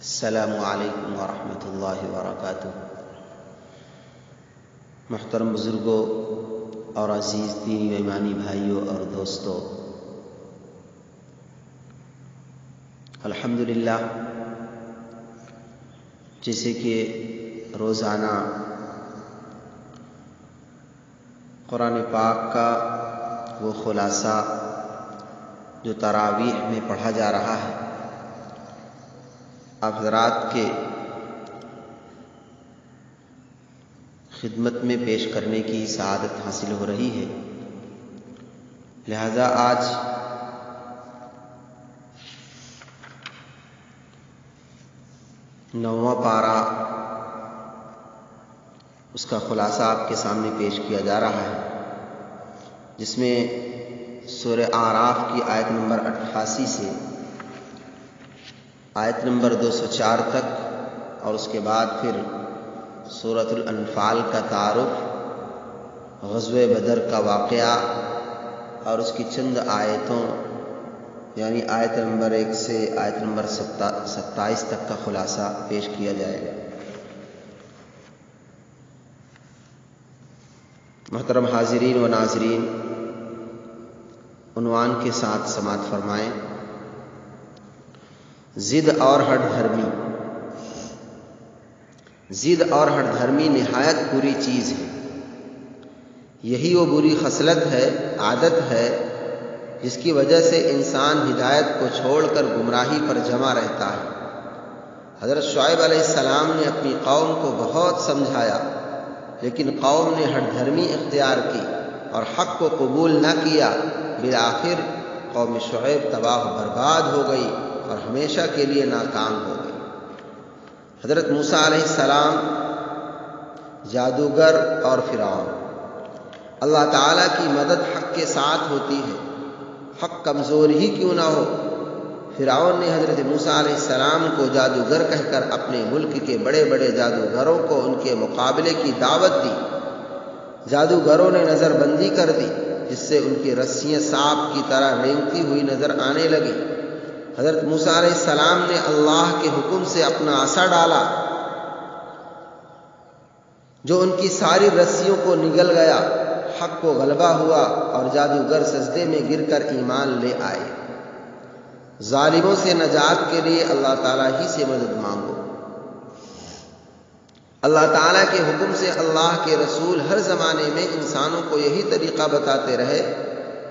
السلام علیکم ورحمۃ اللہ وبرکاتہ۔ محترم بزرگوں اور عزیز دینی و ایمانی بھائیوں اور دوستوں، الحمدللہ جیسے کہ روزانہ قرآن پاک کا وہ خلاصہ جو تراویح میں پڑھا جا رہا ہے، آپ حضرات کے خدمت میں پیش کرنے کی سعادت حاصل ہو رہی ہے، لہذا آج نوواں پارہ اس کا خلاصہ آپ کے سامنے پیش کیا جا رہا ہے، جس میں سورہ اعراف کی آیت نمبر 88 سے آیت نمبر 204 تک، اور اس کے بعد پھر سورۃ الانفال کا تعارف، غزوہ بدر کا واقعہ اور اس کی چند آیتوں یعنی آیت نمبر 1 سے آیت نمبر 27 تک کا خلاصہ پیش کیا جائے گا۔ محترم حاضرین و ناظرین، عنوان کے ساتھ سماعت فرمائیں: ضد اور ہٹ دھرمی۔ ضد اور ہٹ دھرمی نہایت بری چیز ہے۔ یہی وہ بری خصلت ہے، عادت ہے، جس کی وجہ سے انسان ہدایت کو چھوڑ کر گمراہی پر جمع رہتا ہے۔ حضرت شعیب علیہ السلام نے اپنی قوم کو بہت سمجھایا، لیکن قوم نے ہٹ دھرمی اختیار کی اور حق کو قبول نہ کیا۔ بالآخر قوم شعیب تباہ و برباد ہو گئی اور ہمیشہ کے لیے ناکام ہو گئی۔ حضرت موسیٰ علیہ السلام، جادوگر اور فرعون۔ اللہ تعالیٰ کی مدد حق کے ساتھ ہوتی ہے، حق کمزور ہی کیوں نہ ہو۔ فرعون نے حضرت موسیٰ علیہ السلام کو جادوگر کہہ کر اپنے ملک کے بڑے بڑے جادوگروں کو ان کے مقابلے کی دعوت دی۔ جادوگروں نے نظر بندی کر دی، جس سے ان کی رسیاں سانپ کی طرح رینگتی ہوئی نظر آنے لگی۔ حضرت موسیٰ علیہ السلام نے اللہ کے حکم سے اپنا عصا ڈالا، جو ان کی ساری رسیوں کو نگل گیا۔ حق کو غلبہ ہوا اور جادوگر سجدے میں گر کر ایمان لے آئے۔ ظالموں سے نجات کے لیے اللہ تعالیٰ ہی سے مدد مانگو۔ اللہ تعالیٰ کے حکم سے اللہ کے رسول ہر زمانے میں انسانوں کو یہی طریقہ بتاتے رہے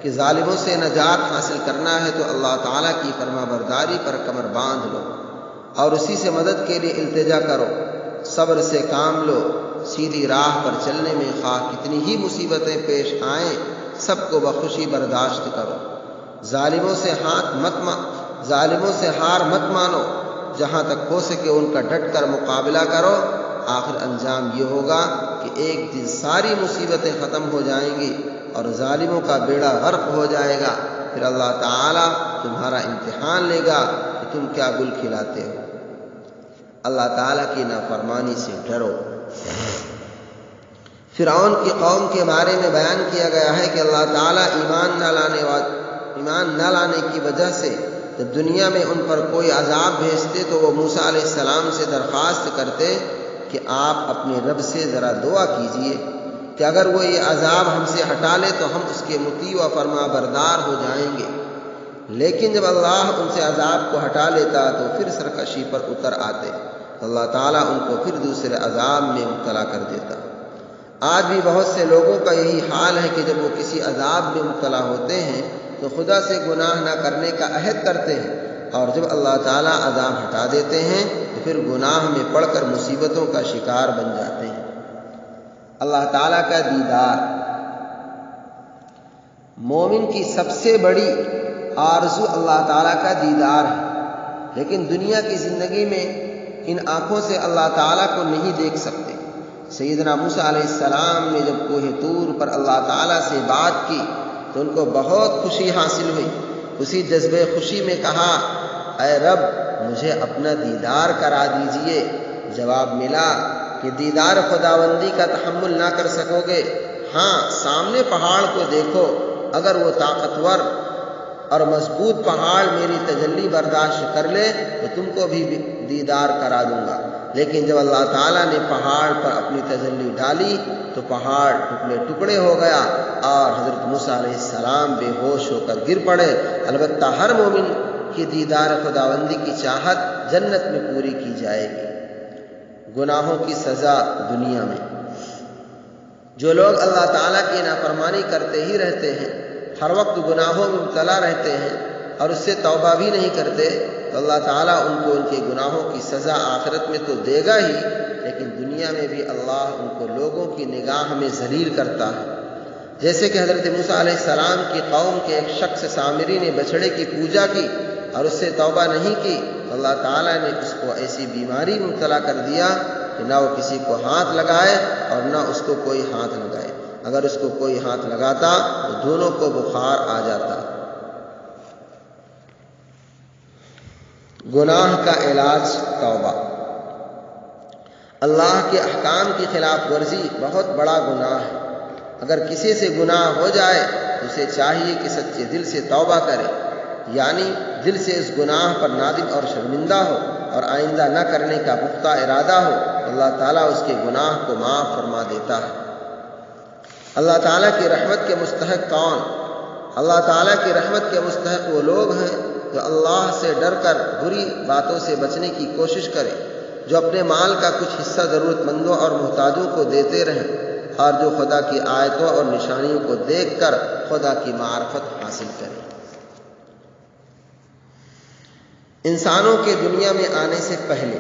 کہ ظالموں سے نجات حاصل کرنا ہے تو اللہ تعالیٰ کی فرما برداری پر کمر باندھ لو اور اسی سے مدد کے لیے التجا کرو۔ صبر سے کام لو، سیدھی راہ پر چلنے میں خواہ کتنی ہی مصیبتیں پیش آئیں، سب کو بخوشی برداشت کرو۔ ظالموں سے ہار مت مانو، جہاں تک ہو سکے ان کا ڈٹ کر مقابلہ کرو۔ آخر انجام یہ ہوگا کہ ایک دن ساری مصیبتیں ختم ہو جائیں گی اور ظالموں کا بیڑا غرق ہو جائے گا۔ پھر اللہ تعالیٰ تمہارا امتحان لے گا کہ تم کیا گل کھلاتے ہو۔ اللہ تعالیٰ کی نافرمانی سے ڈرو۔ فرعون کی قوم کے بارے میں بیان کیا گیا ہے کہ اللہ تعالیٰ ایمان نہ لانے کی وجہ سے جب دنیا میں ان پر کوئی عذاب بھیجتے تو وہ موسیٰ علیہ السلام سے درخواست کرتے کہ آپ اپنے رب سے ذرا دعا کیجئے کہ اگر وہ یہ عذاب ہم سے ہٹا لے تو ہم اس کے مطیع و فرما بردار ہو جائیں گے۔ لیکن جب اللہ ان سے عذاب کو ہٹا لیتا تو پھر سرکشی پر اتر آتے، اللہ تعالیٰ ان کو پھر دوسرے عذاب میں مبتلا کر دیتا۔ آج بھی بہت سے لوگوں کا یہی حال ہے کہ جب وہ کسی عذاب میں مبتلا ہوتے ہیں تو خدا سے گناہ نہ کرنے کا عہد کرتے ہیں، اور جب اللہ تعالیٰ عذاب ہٹا دیتے ہیں تو پھر گناہ میں پڑ کر مصیبتوں کا شکار بن جاتے ہیں۔ اللہ تعالیٰ کا دیدار مومن کی سب سے بڑی آرزو اللہ تعالیٰ کا دیدار ہے، لیکن دنیا کی زندگی میں ان آنکھوں سے اللہ تعالیٰ کو نہیں دیکھ سکتے۔ سیدنا موسیٰ علیہ السلام نے جب کوہ طور پر اللہ تعالیٰ سے بات کی تو ان کو بہت خوشی حاصل ہوئی۔ اسی جذبے خوشی میں کہا، اے رب مجھے اپنا دیدار کرا دیجئے۔ جواب ملا کہ دیدار خداوندی کا تحمل نہ کر سکو گے، ہاں سامنے پہاڑ کو دیکھو، اگر وہ طاقتور اور مضبوط پہاڑ میری تجلی برداشت کر لے تو تم کو بھی دیدار کرا دوں گا۔ لیکن جب اللہ تعالیٰ نے پہاڑ پر اپنی تجلی ڈالی تو پہاڑ ٹکڑے ٹکڑے ہو گیا اور حضرت موسیٰ علیہ السلام بے ہوش ہو کر گر پڑے۔ البتہ ہر مومن کی دیدار خداوندی کی چاہت جنت میں پوری کی جائے گی۔ گناہوں کی سزا دنیا میں۔ جو لوگ اللہ تعالیٰ کی نافرمانی کرتے ہی رہتے ہیں، ہر وقت گناہوں میں مبتلا رہتے ہیں اور اس سے توبہ بھی نہیں کرتے، تو اللہ تعالیٰ ان کو ان کے گناہوں کی سزا آخرت میں تو دے گا ہی، لیکن دنیا میں بھی اللہ ان کو لوگوں کی نگاہ میں ذلیل کرتا ہے۔ جیسے کہ حضرت موسیٰ علیہ السلام کی قوم کے ایک شخص سامری نے بچھڑے کی پوجا کی اور اس سے توبہ نہیں کی، تو اللہ تعالیٰ نے اس کو ایسی بیماری میں مبتلا کر دیا کہ نہ وہ کسی کو ہاتھ لگائے اور نہ اس کو کوئی ہاتھ لگائے۔ اگر اس کو کوئی ہاتھ لگاتا تو دونوں کو بخار آ جاتا۔ گناہ کا علاج توبہ۔ اللہ کے احکام کی خلاف ورزی بہت بڑا گناہ ہے۔ اگر کسی سے گناہ ہو جائے تو اسے چاہیے کہ سچے دل سے توبہ کرے، یعنی دل سے اس گناہ پر نادم اور شرمندہ ہو اور آئندہ نہ کرنے کا پختہ ارادہ ہو، اللہ تعالیٰ اس کے گناہ کو معاف فرما دیتا ہے۔ اللہ تعالیٰ کی رحمت کے مستحق کون؟ اللہ تعالیٰ کی رحمت کے مستحق وہ لوگ ہیں جو اللہ سے ڈر کر بری باتوں سے بچنے کی کوشش کرے، جو اپنے مال کا کچھ حصہ ضرورت مندوں اور محتاجوں کو دیتے رہیں، اور جو خدا کی آیتوں اور نشانیوں کو دیکھ کر خدا کی معرفت حاصل کرے۔ انسانوں کے دنیا میں آنے سے پہلے،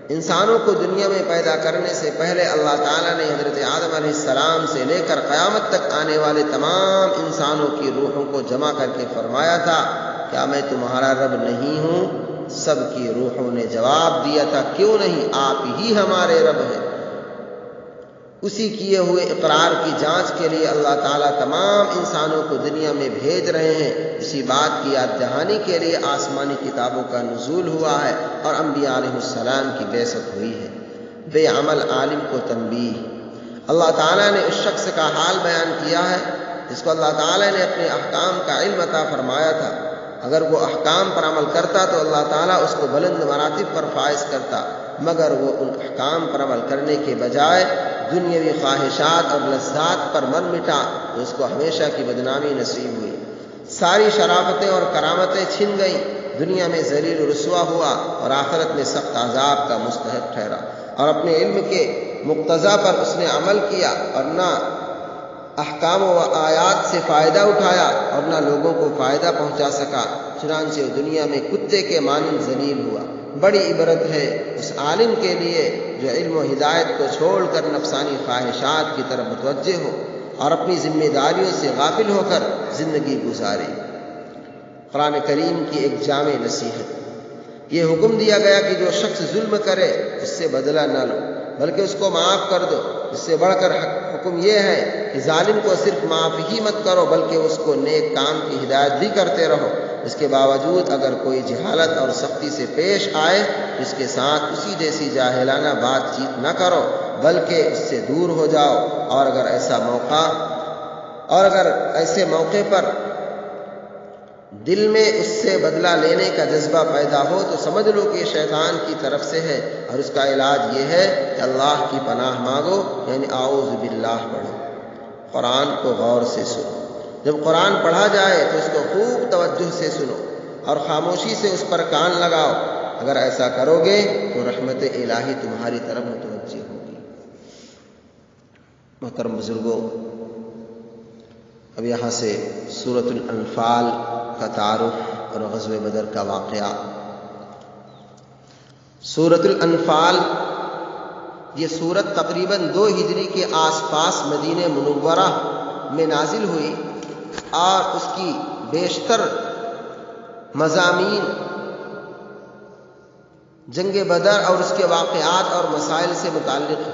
انسانوں کو دنیا میں پیدا کرنے سے پہلے اللہ تعالیٰ نے حضرت آدم علیہ السلام سے لے کر قیامت تک آنے والے تمام انسانوں کی روحوں کو جمع کر کے فرمایا تھا، کیا میں تمہارا رب نہیں ہوں؟ سب کی روحوں نے جواب دیا تھا، کیوں نہیں، آپ ہی ہمارے رب ہیں۔ اسی کیے ہوئے اقرار کی جانچ کے لیے اللہ تعالیٰ تمام انسانوں کو دنیا میں بھیج رہے ہیں۔ اسی بات کی یاد دہانی کے لیے آسمانی کتابوں کا نزول ہوا ہے اور انبیاء علیہ السلام کی بعثت ہوئی ہے۔ بے عمل عالم کو تنبیہ۔ اللہ تعالیٰ نے اس شخص کا حال بیان کیا ہے جس کو اللہ تعالیٰ نے اپنے احکام کا علم عطا فرمایا تھا۔ اگر وہ احکام پر عمل کرتا تو اللہ تعالیٰ اس کو بلند مراتب پر فائز کرتا، مگر وہ ان احکام پر عمل کرنے کے بجائے دنیاوی خواہشات اور لذات پر مر مٹا تو اس کو ہمیشہ کی بدنامی نصیب ہوئی۔ ساری شرافتیں اور کرامتیں چھن گئیں، دنیا میں ذلیل و رسوا ہوا اور آخرت میں سخت عذاب کا مستحق ٹھہرا، اور اپنے علم کے مقتضا پر اس نے عمل کیا اور نہ احکام و آیات سے فائدہ اٹھایا اور نہ لوگوں کو فائدہ پہنچا سکا، چنانچہ دنیا میں کتے کے مانند ذلیل ہوا۔ بڑی عبرت ہے اس عالم کے لیے جو علم و ہدایت کو چھوڑ کر نفسانی خواہشات کی طرف متوجہ ہو اور اپنی ذمہ داریوں سے غافل ہو کر زندگی گزارے۔ قرآن کریم کی ایک جامع نصیحت۔ یہ حکم دیا گیا کہ جو شخص ظلم کرے اس سے بدلہ نہ لو بلکہ اس کو معاف کر دو۔ اس سے بڑھ کر حکم یہ ہے کہ ظالم کو صرف معاف ہی مت کرو بلکہ اس کو نیک کام کی ہدایت بھی کرتے رہو۔ اس کے باوجود اگر کوئی جہالت اور سختی سے پیش آئے تو اس کے ساتھ اسی جیسی جاہلانہ بات چیت نہ کرو بلکہ اس سے دور ہو جاؤ، اور اگر ایسے موقع پر دل میں اس سے بدلہ لینے کا جذبہ پیدا ہو تو سمجھ لو کہ یہ شیطان کی طرف سے ہے، اور اس کا علاج یہ ہے کہ اللہ کی پناہ مانگو، یعنی اعوذ باللہ پڑھو۔ قرآن کو غور سے سنو۔ جب قرآن پڑھا جائے تو اس کو خوب توجہ سے سنو اور خاموشی سے اس پر کان لگاؤ۔ اگر ایسا کرو گے تو رحمت الہی تمہاری طرف متوجہ ہوگی۔ محترم بزرگوں، اب یہاں سے سورۃ الانفال کا تعارف اور غزوہ بدر کا واقعہ۔ سورۃ الانفال یہ سورت تقریباً 2 ہجری کے آس پاس مدینہ منورہ میں نازل ہوئی، اور اس کی بیشتر مضامین جنگ بدر اور اس کے واقعات اور مسائل سے متعلق ہے۔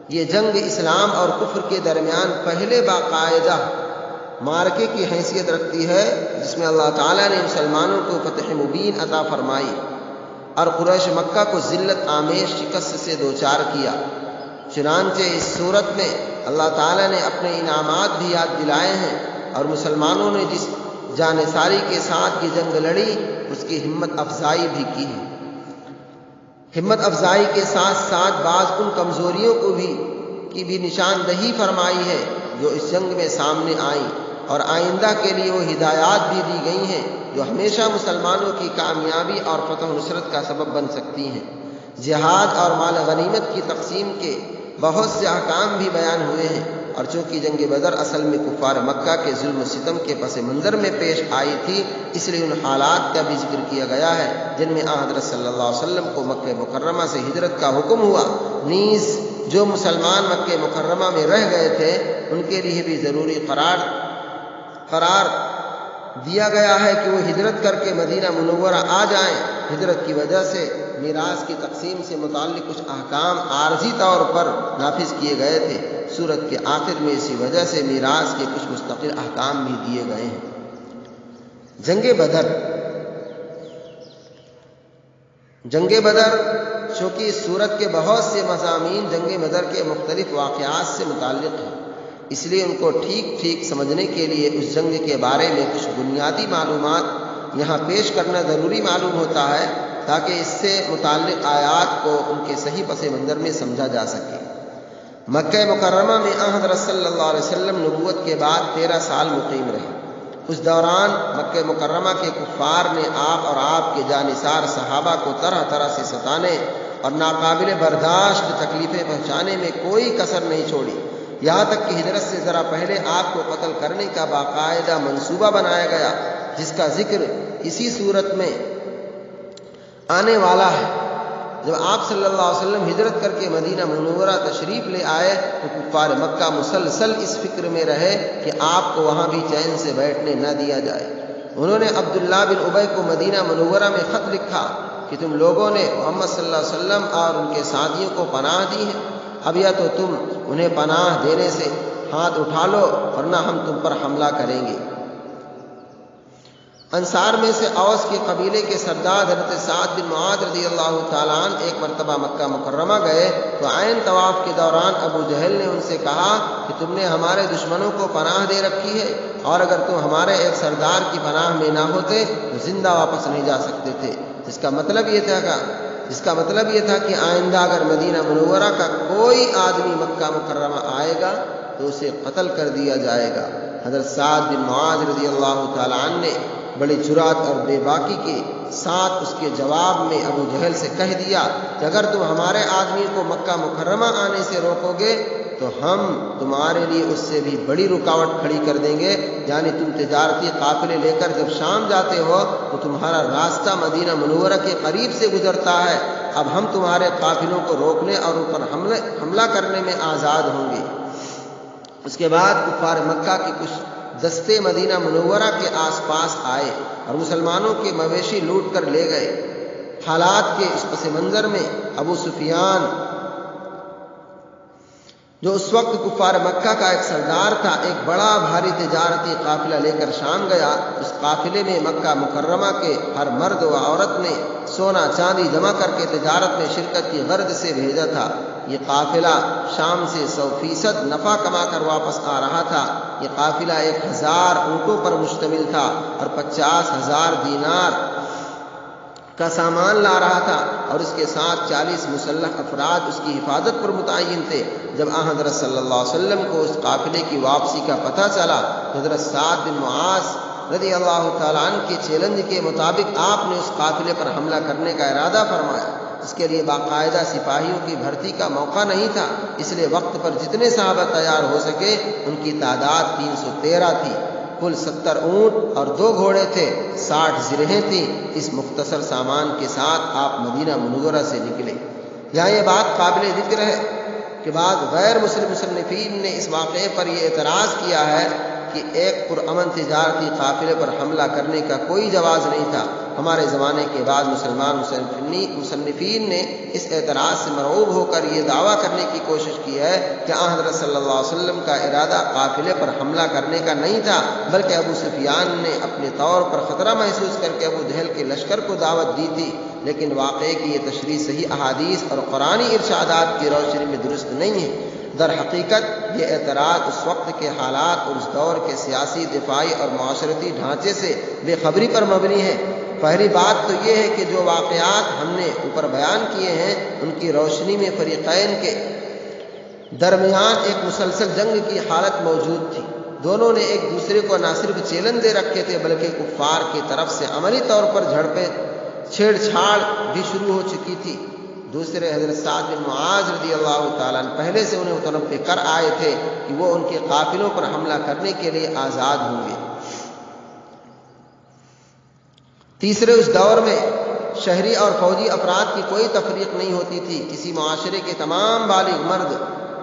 یہ جنگ اسلام اور کفر کے درمیان پہلے باقاعدہ معرکے کی حیثیت رکھتی ہے، جس میں اللہ تعالیٰ نے مسلمانوں کو فتح مبین عطا فرمائی اور قریش مکہ کو ذلت آمیز شکست سے دوچار کیا۔ چنانچہ اس صورت میں اللہ تعالیٰ نے اپنے انعامات بھی یاد دلائے ہیں، اور مسلمانوں نے جس جانثاری کے ساتھ یہ جنگ لڑی، اس کی ہمت افزائی بھی کی ہے۔ ہمت افزائی کے ساتھ ساتھ بعض ان کمزوریوں کی بھی نشاندہی فرمائی ہے جو اس جنگ میں سامنے آئیں، اور آئندہ کے لیے وہ ہدایات بھی دی گئی ہیں جو ہمیشہ مسلمانوں کی کامیابی اور فتح و نصرت کا سبب بن سکتی ہیں۔ جہاد اور مال غنیمت کی تقسیم کے بہت سے احکام بھی بیان ہوئے ہیں، اور چونکہ جنگ بدر اصل میں کفار مکہ کے ظلم و ستم کے پس منظر میں پیش آئی تھی، اس لیے ان حالات کا بھی ذکر کیا گیا ہے جن میں حضرت صلی اللہ علیہ وسلم کو مکہ مکرمہ سے ہجرت کا حکم ہوا۔ نیز جو مسلمان مکہ مکرمہ میں رہ گئے تھے ان کے لیے بھی ضروری قرار دیا گیا ہے کہ وہ ہجرت کر کے مدینہ منورہ آ جائیں۔ ہجرت کی وجہ سے میراث کی تقسیم سے متعلق کچھ احکام عارضی طور پر نافذ کیے گئے تھے۔ سورت کے آخر میں اسی وجہ سے میراث کے کچھ مستقل احکام بھی دیے گئے ہیں۔ جنگ بدر چونکہ اس سورت کے بہت سے مضامین جنگ بدر کے مختلف واقعات سے متعلق ہیں، اس لیے ان کو ٹھیک سمجھنے کے لیے اس جنگ کے بارے میں کچھ بنیادی معلومات یہاں پیش کرنا ضروری معلوم ہوتا ہے تاکہ اس سے متعلق آیات کو ان کے صحیح پس منظر میں سمجھا جا سکے۔ مکہ مکرمہ میں حضرت صلی اللہ علیہ وسلم نبوت کے بعد 13 سال مقیم رہے۔ اس دوران مکہ مکرمہ کے کفار نے آپ اور آپ کے جانثار صحابہ کو طرح طرح سے ستانے اور ناقابل برداشت تکلیفیں پہنچانے میں کوئی کسر نہیں چھوڑی، یہاں تک کہ ہجرت سے ذرا پہلے آپ کو قتل کرنے کا باقاعدہ منصوبہ بنایا گیا، جس کا ذکر اسی صورت میں آنے والا ہے۔ جب آپ صلی اللہ علیہ وسلم ہجرت کر کے مدینہ منورہ تشریف لے آئے تو کفار مکہ مسلسل اس فکر میں رہے کہ آپ کو وہاں بھی چین سے بیٹھنے نہ دیا جائے۔ انہوں نے عبداللہ بن ابی کو مدینہ منورہ میں خط لکھا کہ تم لوگوں نے محمد صلی اللہ علیہ وسلم اور ان کے ساتھیوں کو پناہ دی ہے، اب یا تو تم انہیں پناہ دینے سے ہاتھ اٹھا لو ورنہ ہم تم پر حملہ کریں گے۔ انصار میں سے اوس کے قبیلے کے سردار حضرت سعد بن معاذ رضی اللہ تعالیٰ عنہ ایک مرتبہ مکہ مکرمہ گئے تو عین طواف کے دوران ابو جہل نے ان سے کہا کہ تم نے ہمارے دشمنوں کو پناہ دے رکھی ہے، اور اگر تم ہمارے ایک سردار کی پناہ میں نہ ہوتے تو زندہ واپس نہیں جا سکتے تھے۔ جس کا مطلب یہ تھا کہ آئندہ اگر مدینہ منورہ کا کوئی آدمی مکہ مکرمہ آئے گا تو اسے قتل کر دیا جائے گا۔ حضرت سعد بن معاذ رضی اللہ تعالیٰ عنہ نے بڑی جرات اور بے باکی کے ساتھ اس کے جواب میں ابو جہل سے کہہ دیا کہ اگر تم ہمارے آدمی کو مکہ مکرمہ آنے سے روکو گے تو ہم تمہارے لیے اس سے بھی بڑی رکاوٹ کھڑی کر دیں گے، یعنی تم تجارتی قافلے لے کر جب شام جاتے ہو تو تمہارا راستہ مدینہ منورہ کے قریب سے گزرتا ہے، اب ہم تمہارے قافلوں کو روکنے اور ان پر حملہ کرنے میں آزاد ہوں گے۔ اس کے بعد کفار مکہ کے کچھ دستے مدینہ منورہ کے آس پاس آئے اور مسلمانوں کے مویشی لوٹ کر لے گئے۔ حالات کے اس پس منظر میں ابو سفیان جو اس وقت کفار مکہ کا ایک سردار تھا، ایک بڑا بھاری تجارتی قافلہ لے کر شام گیا۔ اس قافلے میں مکہ مکرمہ کے ہر مرد و عورت نے سونا چاندی جمع کر کے تجارت میں شرکت کی غرض سے بھیجا تھا۔ یہ قافلہ شام سے 100% نفع کما کر واپس آ رہا تھا۔ یہ قافلہ 1000 اونٹوں پر مشتمل تھا اور 50,000 دینار کا سامان لا رہا تھا، اور اس کے ساتھ 40 مسلح افراد اس کی حفاظت پر متعین تھے۔ جب حضرت صلی اللہ علیہ وسلم کو اس قافلے کی واپسی کا پتہ چلا، حضرت سعد بن معاذ رضی اللہ تعالیٰ عنہ کے چیلنج کے مطابق آپ نے اس قافلے پر حملہ کرنے کا ارادہ فرمایا۔ اس کے لیے باقاعدہ سپاہیوں کی بھرتی کا موقع نہیں تھا، اس لیے وقت پر جتنے صحابہ تیار ہو سکے ان کی تعداد 313 تھی۔ کل 70 اونٹ اور 2 گھوڑے تھے، 60 زرہیں تھیں۔ اس مختصر سامان کے ساتھ آپ مدینہ منورہ سے نکلے۔ یہاں یہ بات قابل ذکر ہے کہ بعض غیر مسلم مصنفین نے اس واقعے پر یہ اعتراض کیا ہے کہ ایک پرامن تجارتی قافلے پر حملہ کرنے کا کوئی جواز نہیں تھا۔ ہمارے زمانے کے بعد مسلمان مصنفین نے اس اعتراض سے مرعوب ہو کر یہ دعویٰ کرنے کی کوشش کی ہے کہ حضرت صلی اللہ علیہ وسلم کا ارادہ قافلے پر حملہ کرنے کا نہیں تھا، بلکہ ابو سفیان نے اپنے طور پر خطرہ محسوس کر کے ابو جہل کے لشکر کو دعوت دی تھی۔ لیکن واقعے کی یہ تشریح صحیح احادیث اور قرآنی ارشادات کی روشنی میں درست نہیں ہے۔ در حقیقت یہ اعتراض اس وقت کے حالات اور اس دور کے سیاسی، دفاعی اور معاشرتی ڈھانچے سے بے خبری پر مبنی ہے۔ پہلی بات تو یہ ہے کہ جو واقعات ہم نے اوپر بیان کیے ہیں ان کی روشنی میں فریقین کے درمیان ایک مسلسل جنگ کی حالت موجود تھی۔ دونوں نے ایک دوسرے کو نہ صرف چیلنج دے رکھے تھے بلکہ کفار کی طرف سے عملی طور پر جھڑپیں، چھیڑ چھاڑ بھی شروع ہو چکی تھی۔ دوسرے حضرت سعد بن معاذ رضی اللہ تعالیٰ عنہ پہلے سے انہیں متنبہ کر آئے تھے کہ وہ ان کے قافلوں پر حملہ کرنے کے لیے آزاد ہوں گے۔ تیسرے، اس دور میں شہری اور فوجی افراد کی کوئی تفریق نہیں ہوتی تھی۔ کسی معاشرے کے تمام بالغ مرد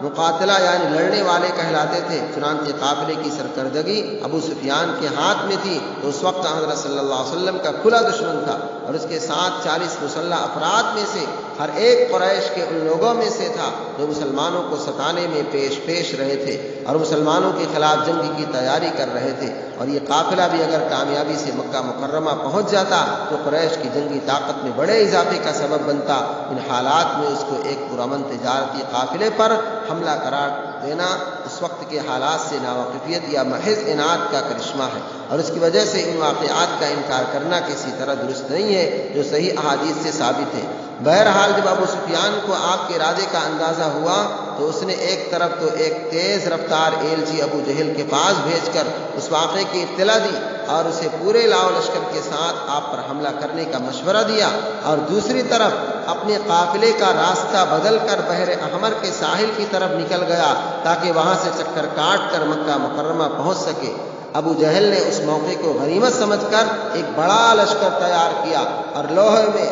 مقاتلہ یعنی لڑنے والے کہلاتے تھے۔ چنانچہ قافلے کی سرکردگی ابو سفیان کے ہاتھ میں تھی تو اس وقت حضرت صلی اللہ علیہ وسلم کا کھلا دشمن تھا، اور اس کے ساتھ 40 مسلح افراد میں سے ہر ایک قریش کے ان لوگوں میں سے تھا جو مسلمانوں کو ستانے میں پیش رہے تھے اور مسلمانوں کے خلاف جنگ کی تیاری کر رہے تھے۔ اور یہ قافلہ بھی اگر کامیابی سے مکہ مکرمہ پہنچ جاتا تو قریش کی جنگی طاقت میں بڑے اضافے کا سبب بنتا۔ ان حالات میں اس کو ایک پرامن تجارتی قافلے پر حملہ قرار دینا اس وقت کے حالات سے ناواقفیت یا محض عناد کا کرشمہ ہے، اور اس کی وجہ سے ان واقعات کا انکار کرنا کسی طرح درست نہیں ہے جو صحیح احادیث سے ثابت ہے۔ بہرحال جب ابو سفیان کو آپ کے ارادے کا اندازہ ہوا تو اس نے ایک طرف تو ایک تیز رفتار ایلچی ابو جہل کے پاس بھیج کر اس واقعے کی اطلاع دی اور اسے پورے لاؤ لشکر کے ساتھ آپ پر حملہ کرنے کا مشورہ دیا، اور دوسری طرف اپنے قافلے کا راستہ بدل کر بحر احمر کے ساحل کی طرف نکل گیا تاکہ وہاں سے چکر کاٹ کر مکہ مکرمہ پہنچ سکے۔ ابو جہل نے اس موقع کو غنیمت سمجھ کر ایک بڑا لشکر تیار کیا اور لوہے میں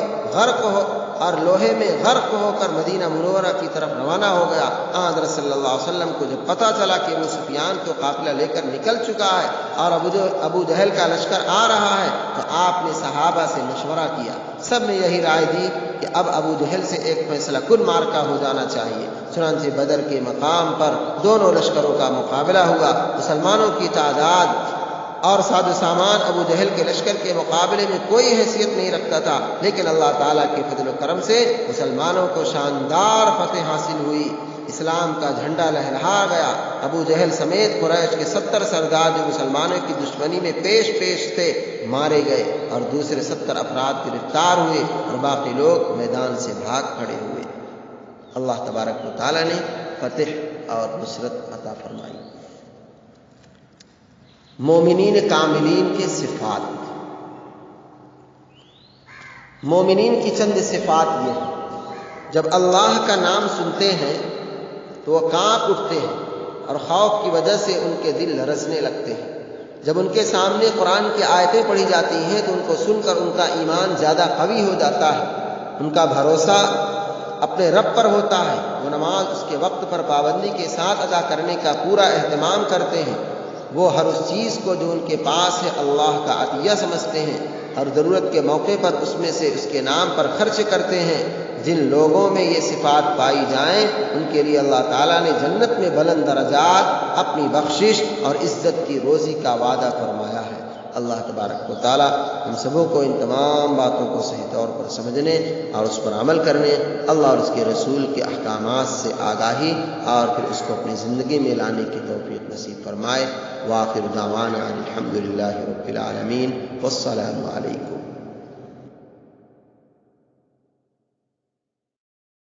غرق ہو کر مدینہ منورہ کی طرف روانہ ہو گیا۔ حضرت صلی اللہ علیہ وسلم کو جب پتہ چلا کہ ابو سفیان تو قافلہ لے کر نکل چکا ہے اور ابو جہل کا لشکر آ رہا ہے تو آپ نے صحابہ سے مشورہ کیا۔ سب نے یہی رائے دی کہ اب ابو جہل سے ایک فیصلہ کن مارکا ہو جانا چاہیے۔ چنانچہ بدر کے مقام پر دونوں لشکروں کا مقابلہ ہوا۔ مسلمانوں کی تعداد اور ساز و سامان ابو جہل کے لشکر کے مقابلے میں کوئی حیثیت نہیں رکھتا تھا، لیکن اللہ تعالیٰ کے فضل و کرم سے مسلمانوں کو شاندار فتح حاصل ہوئی۔ اسلام کا جھنڈا لہرا گیا۔ ابو جہل سمیت قریش کے 70 سردار جو مسلمانوں کی دشمنی میں پیش تھے مارے گئے، اور دوسرے 70 افراد گرفتار ہوئے اور باقی لوگ میدان سے بھاگ کھڑے ہوئے۔ اللہ تبارک و تعالیٰ نے فتح اور نصرت عطا فرمائی۔ مومنین کاملین کے صفات۔ مومنین کی چند صفات یہ ہیں: جب اللہ کا نام سنتے ہیں تو وہ کانپ اٹھتے ہیں اور خوف کی وجہ سے ان کے دل لرزنے لگتے ہیں۔ جب ان کے سامنے قرآن کی آیتیں پڑھی جاتی ہیں تو ان کو سن کر ان کا ایمان زیادہ قوی ہو جاتا ہے، ان کا بھروسہ اپنے رب پر ہوتا ہے، وہ نماز اس کے وقت پر پابندی کے ساتھ ادا کرنے کا پورا اہتمام کرتے ہیں، وہ ہر اس چیز کو جو ان کے پاس ہے اللہ کا عطیہ سمجھتے ہیں، ہر ضرورت کے موقع پر اس میں سے اس کے نام پر خرچ کرتے ہیں۔ جن لوگوں میں یہ صفات پائی جائیں ان کے لیے اللہ تعالیٰ نے جنت میں بلند درجات، اپنی بخشش اور عزت کی روزی کا وعدہ فرمایا ہے۔ اللہ تبارک و تعالیٰ ہم سبوں کو ان تمام باتوں کو صحیح طور پر سمجھنے اور اس پر عمل کرنے، اللہ اور اس کے رسول کے احکامات سے آگاہی اور پھر اس کو اپنی زندگی میں لانے کی توفیق نصیب فرمائے۔ وآخر دعوانا الحمد للہ رب العالمین، والسلام علیکم۔